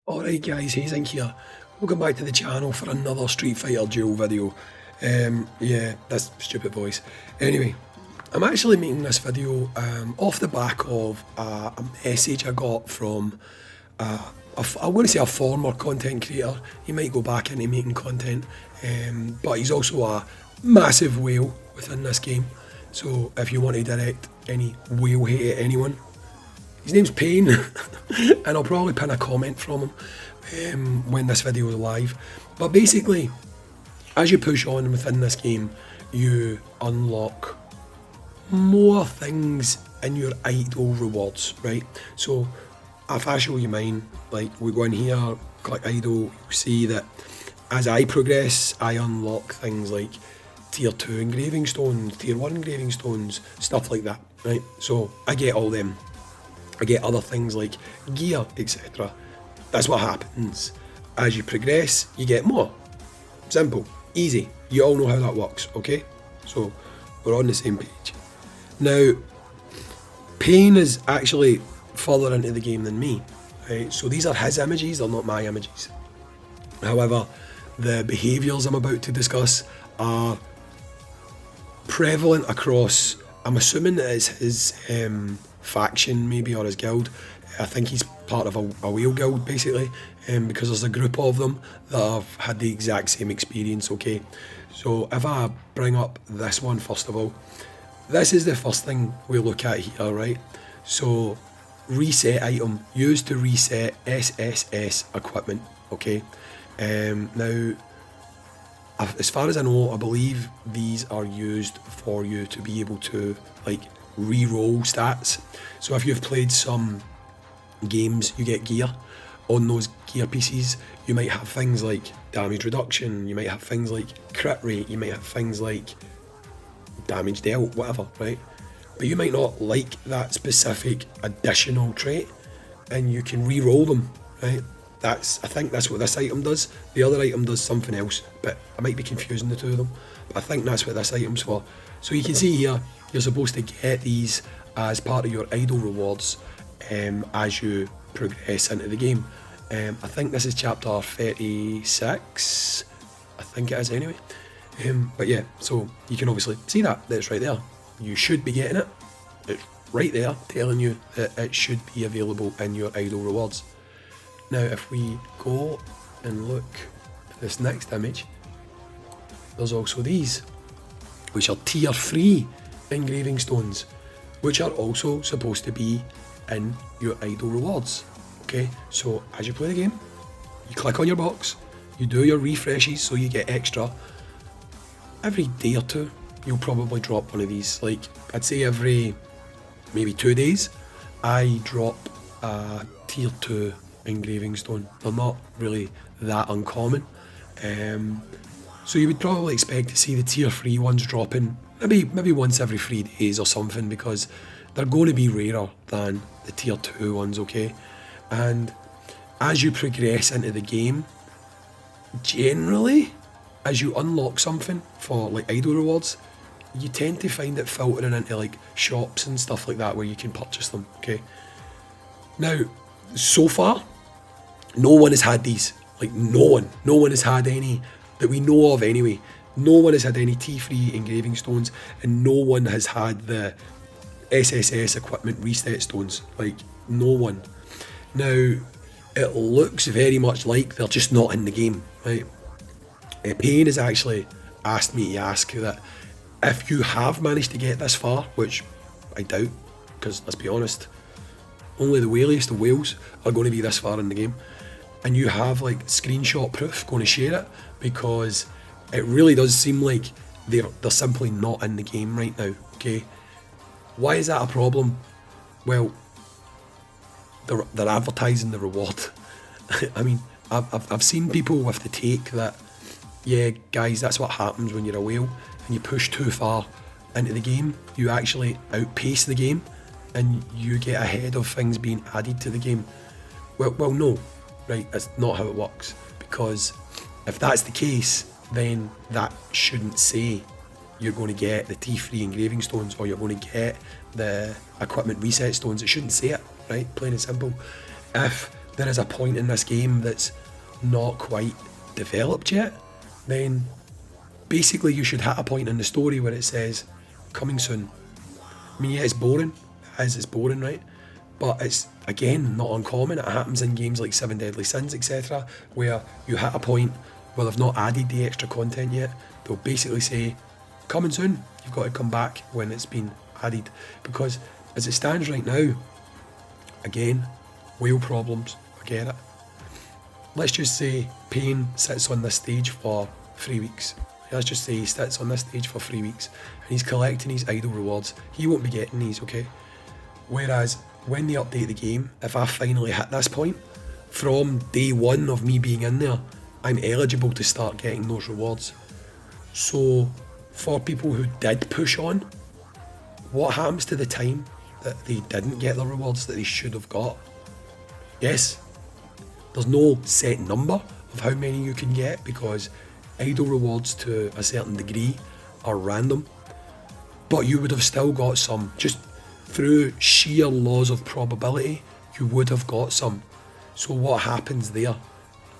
Alright guys, Hayzink here. Welcome back to the channel for another Street Fighter Duel video. Yeah, that's stupid voice. Anyway, I'm actually making this video off the back of a message I got from, I want to say a former content creator. He might go back into making content, but he's also a massive whale within this game. So if you want to direct any whale hate at anyone, his name's Payne, and I'll probably pin a comment from him when this video is live. But basically, as you push on within this game, you unlock more things in your idle rewards, right? So if I show you mine, like we go in here, click idle, you'll see that as I progress, I unlock things like tier 2 engraving stones, tier 1 engraving stones, stuff like that, right? So I get all them. I get other things like gear, etc. That's what happens. As you progress, you get more. Simple, easy. You all know how that works, okay? So we're on the same page. Now, Payne is actually further into the game than me, right? So these are his images, they're not my images. However, the behaviours I'm about to discuss are prevalent across, I'm assuming that it's his faction maybe, or his guild. I think he's part of a whale guild basically, because there's a group of them that have had the exact same experience, okay? So if I bring up this one first of all, this is the first thing we look at here, right? So reset item, used to reset SSS equipment, okay? Now, as far as I know, I believe these are used for you to be able to like re-roll stats. So if you've played some games, you get gear. On those gear pieces, you might have things like damage reduction, you might have things like crit rate, you might have things like damage dealt, whatever, right? But you might not like that specific additional trait, and you can re-roll them, right? I think that's what this item does. The other item does something else, but I might be confusing the two of them. But I think that's what this item's for. So you can see here, you're supposed to get these as part of your idle rewards as you progress into the game. I think this is chapter 36. I think it is anyway. But yeah, so you can obviously see that's right there. You should be getting it. It's right there telling you that it should be available in your idle rewards. Now if we go and look at this next image, there's also these, which are tier 3 engraving stones, which are also supposed to be in your idle rewards. Okay, so as you play the game, you click on your box, you do your refreshes so you get extra. Every day or two, you'll probably drop one of these. Like, I'd say every maybe 2 days, I drop a tier 2 engraving stone. They're not really that uncommon. So you would probably expect to see the tier 3 ones dropping maybe once every 3 days or something, because they're going to be rarer than the tier 2 ones, okay? And as you progress into the game, generally, as you unlock something for like idle rewards, you tend to find it filtering into like shops and stuff like that where you can purchase them, okay? Now, so far, no one has had these. Like no one has had any that we know of anyway. No one has had any T3 engraving stones, and no one has had the SSS equipment reset stones. Like, no one. Now, it looks very much like they're just not in the game, right? Payne has actually asked me to ask that if you have managed to get this far, which I doubt, because let's be honest, only the whaliest of whales are going to be this far in the game, and you have like screenshot proof, going to share it, because it really does seem like they're simply not in the game right now, okay? Why is that a problem? Well, they're advertising the reward. I mean, I've seen people with the take that, yeah, guys, that's what happens when you're a whale and you push too far into the game. You actually outpace the game and you get ahead of things being added to the game. Well, no, right? That's not how it works, because if that's the case, then that shouldn't say you're going to get the T3 engraving stones or you're going to get the equipment reset stones. It shouldn't say it, right? Plain and simple. If there is a point in this game that's not quite developed yet, then basically you should hit a point in the story where it says coming soon. I mean, yeah, it's boring, it's boring, right? But it's, again, not uncommon. It happens in games like 7 Deadly Sins, etc., where you hit a point where they've not added the extra content yet. They'll basically say, coming soon, you've got to come back when it's been added. Because as it stands right now, again, whale problems, I get it. Let's just say Payne sits on this stage for 3 weeks. Let's just say he sits on this stage for 3 weeks and he's collecting his idle rewards. He won't be getting these, okay? Whereas when they update the game, if I finally hit this point, from day one of me being in there, I'm eligible to start getting those rewards. So for people who did push on, what happens to the time that they didn't get the rewards that they should have got? Yes, there's no set number of how many you can get because idle rewards to a certain degree are random, but you would have still got some. Just through sheer laws of probability, you would have got some. So what happens there?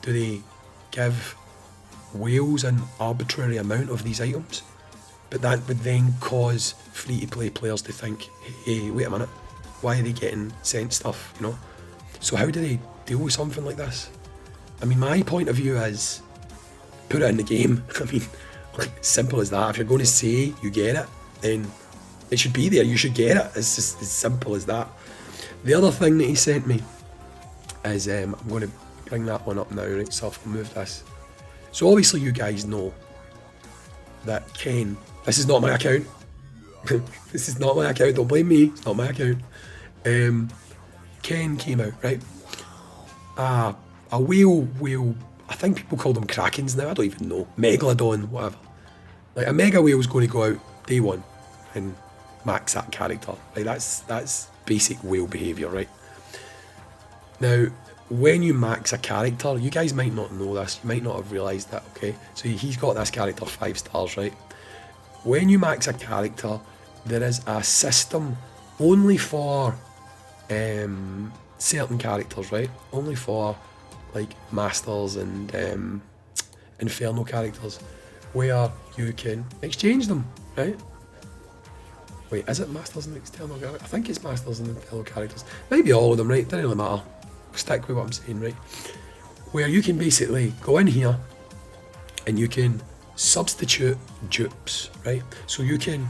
Do they give whales an arbitrary amount of these items? But that would then cause free-to-play players to think, hey, wait a minute, why are they getting sent stuff, you know? So how do they deal with something like this? I mean, my point of view is, put it in the game. I mean, like, simple as that. If you're going to say you get it, then it should be there. You should get it. It's just as simple as that. The other thing that he sent me is, I'm going to bring that one up now, right? So I'll move this. So obviously you guys know that Ken, this is not my account. This is not my account. Don't blame me. It's not my account. Ken came out, right? A whale, I think people call them krakens now, I don't even know. Megalodon, whatever. Like a mega whale is going to go out day one and max that character. Like that's basic whale behaviour, right? Now, when you max a character, you guys might not know this, you might not have realised that, okay? So he's got this character 5 stars, right? When you max a character, there is a system only for certain characters, right? Only for like masters and inferno characters, where you can exchange them, right? Wait, is it masters and external characters? I think it's masters and inferno characters. Maybe all of them, right? Doesn't really matter. Stick with what I'm saying, right? Where you can basically go in here and you can substitute dupes, right? So you can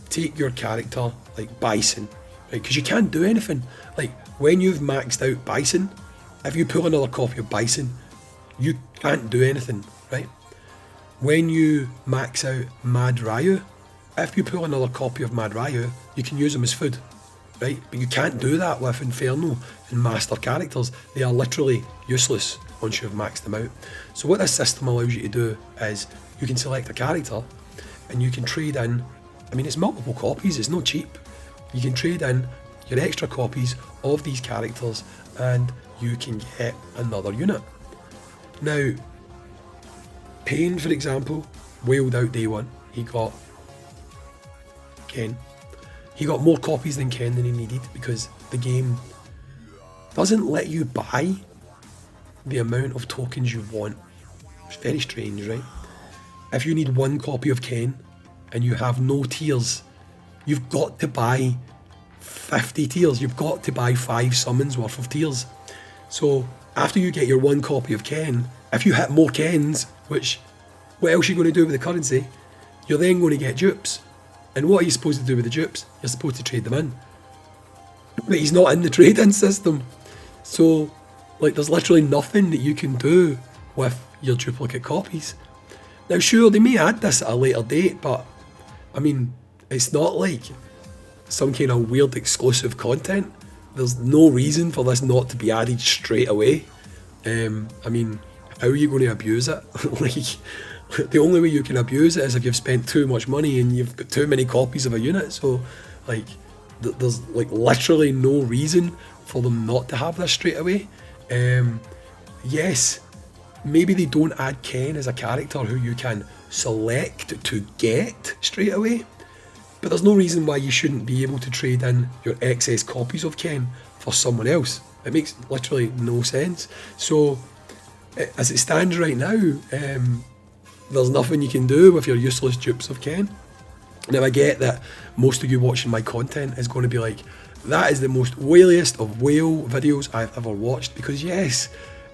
take your character like Bison, right? Because you can't do anything. Like when you've maxed out Bison, if you pull another copy of Bison, you can't do anything, right? When you max out Mad Ryu, if you pull another copy of Mad Ryu, you can use them as food, right? But you can't do that with Inferno and Master characters. They are literally useless once you've maxed them out. So what this system allows you to do is you can select a character and you can trade in, I mean it's multiple copies, it's not cheap. You can trade in your extra copies of these characters and you can get another unit. Now, Payne, for example, whaled out day one. He got Ken. He got more copies than Ken than he needed because the game doesn't let you buy the amount of tokens you want. It's very strange, right? If you need 1 copy of Ken and you have no tiers, you've got to buy 50 tiers. You've got to buy 5 summons worth of tiers. So after you get your 1 copy of Ken, if you hit more Kens, which what else are you going to do with the currency? You're then going to get dupes. And what are you supposed to do with the dupes? You're supposed to trade them in. But he's not in the trade-in system. So, like, there's literally nothing that you can do with your duplicate copies. Now, sure, they may add this at a later date, but, I mean, it's not like some kind of weird exclusive content. There's no reason for this not to be added straight away. I mean, how are you going to abuse it? Like, the only way you can abuse it is if you've spent too much money and you've got too many copies of a unit. So, like, there's like literally no reason for them not to have this straight away. Yes, maybe they don't add Ken as a character who you can select to get straight away, but there's no reason why you shouldn't be able to trade in your excess copies of Ken for someone else. It makes literally no sense. So, as it stands right now, there's nothing you can do with your useless dupes of Ken. Now, I get that most of you watching my content is going to be like, that is the most whaliest of whale videos I've ever watched, because yes,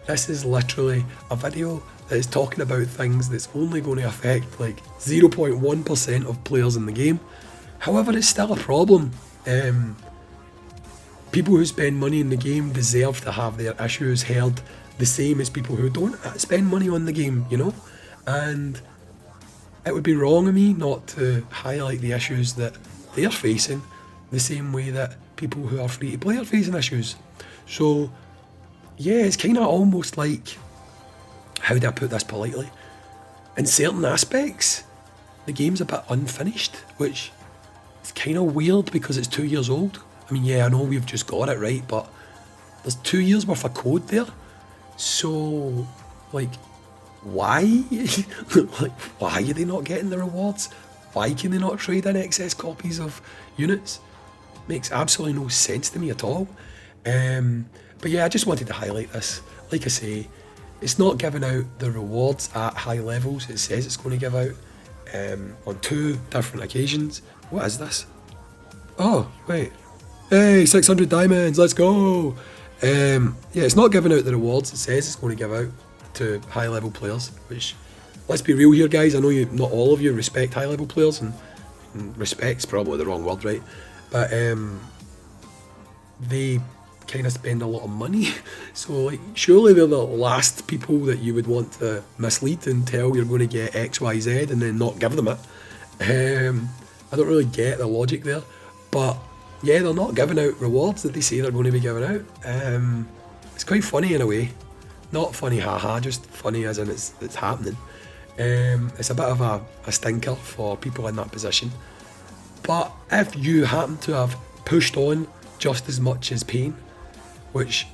this is literally a video that is talking about things that's only going to affect like 0.1% of players in the game. However, it's still a problem. People who spend money in the game deserve to have their issues heard the same as people who don't spend money on the game, you know? And it would be wrong of me not to highlight the issues that they're facing the same way that people who are free to play are facing issues. So yeah, it's kind of almost like, how do I put this politely? In certain aspects, the game's a bit unfinished, which is kind of weird because it's 2 years old. I mean, yeah, I know we've just got it right, but there's 2 years worth of code there. So, like, why? Like, why are they not getting the rewards? Why can they not trade in excess copies of units? Makes absolutely no sense to me at all. But yeah, I just wanted to highlight this. Like I say, it's not giving out the rewards at high levels it says it's going to give out on 2 different occasions. What is this? Oh, wait. Hey, 600 diamonds, let's go! Yeah, it's not giving out the rewards it says it's going to give out to high level players, which, let's be real here guys, I know not all of you respect high level players, and respect's probably the wrong word, right? But they kind of spend a lot of money, so like surely they're the last people that you would want to mislead and tell you're going to get X, Y, Z and then not give them it. I don't really get the logic there, but yeah, they're not giving out rewards that they say they're going to be giving out. It's quite funny in a way. Not funny haha, just funny as in it's happening. It's a bit of a stinker for people in that position. But if you happen to have pushed on just as much as Payne, which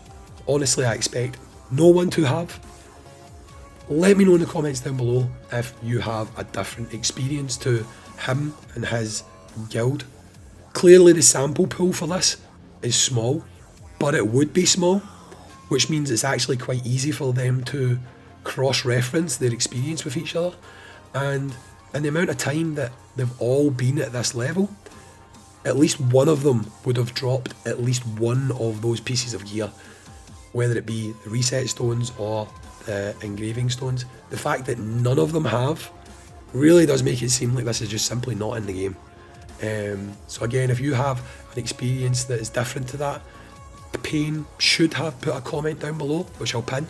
honestly I expect no one to have, let me know in the comments down below if you have a different experience to him and his guild. Clearly the sample pool for this is small, but it would be small, which means it's actually quite easy for them to cross-reference their experience with each other. And in the amount of time that they've all been at this level, at least one of them would have dropped at least one of those pieces of gear, whether it be the reset stones or the engraving stones. The fact that none of them have really does make it seem like this is just simply not in the game. So again, if you have an experience that is different to that, Payne should have put a comment down below, which I'll pin.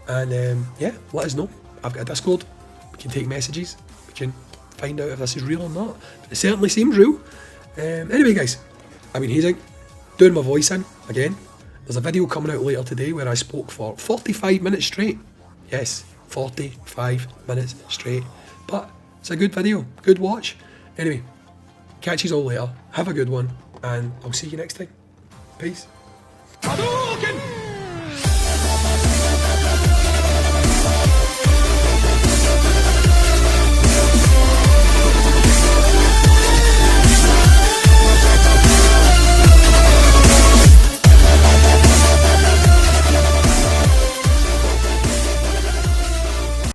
And yeah, let us know. I've got a Discord, we can take messages, we can find out if this is real or not. But it certainly seems real. Anyway guys, I've been Hayzink, doing my voice in again. There's a video coming out later today where I spoke for 45 minutes straight. Yes, 45 minutes straight. But it's a good video, good watch. Anyway, catch you all later, have a good one, and I'll see you next time. Peace. Hadouken!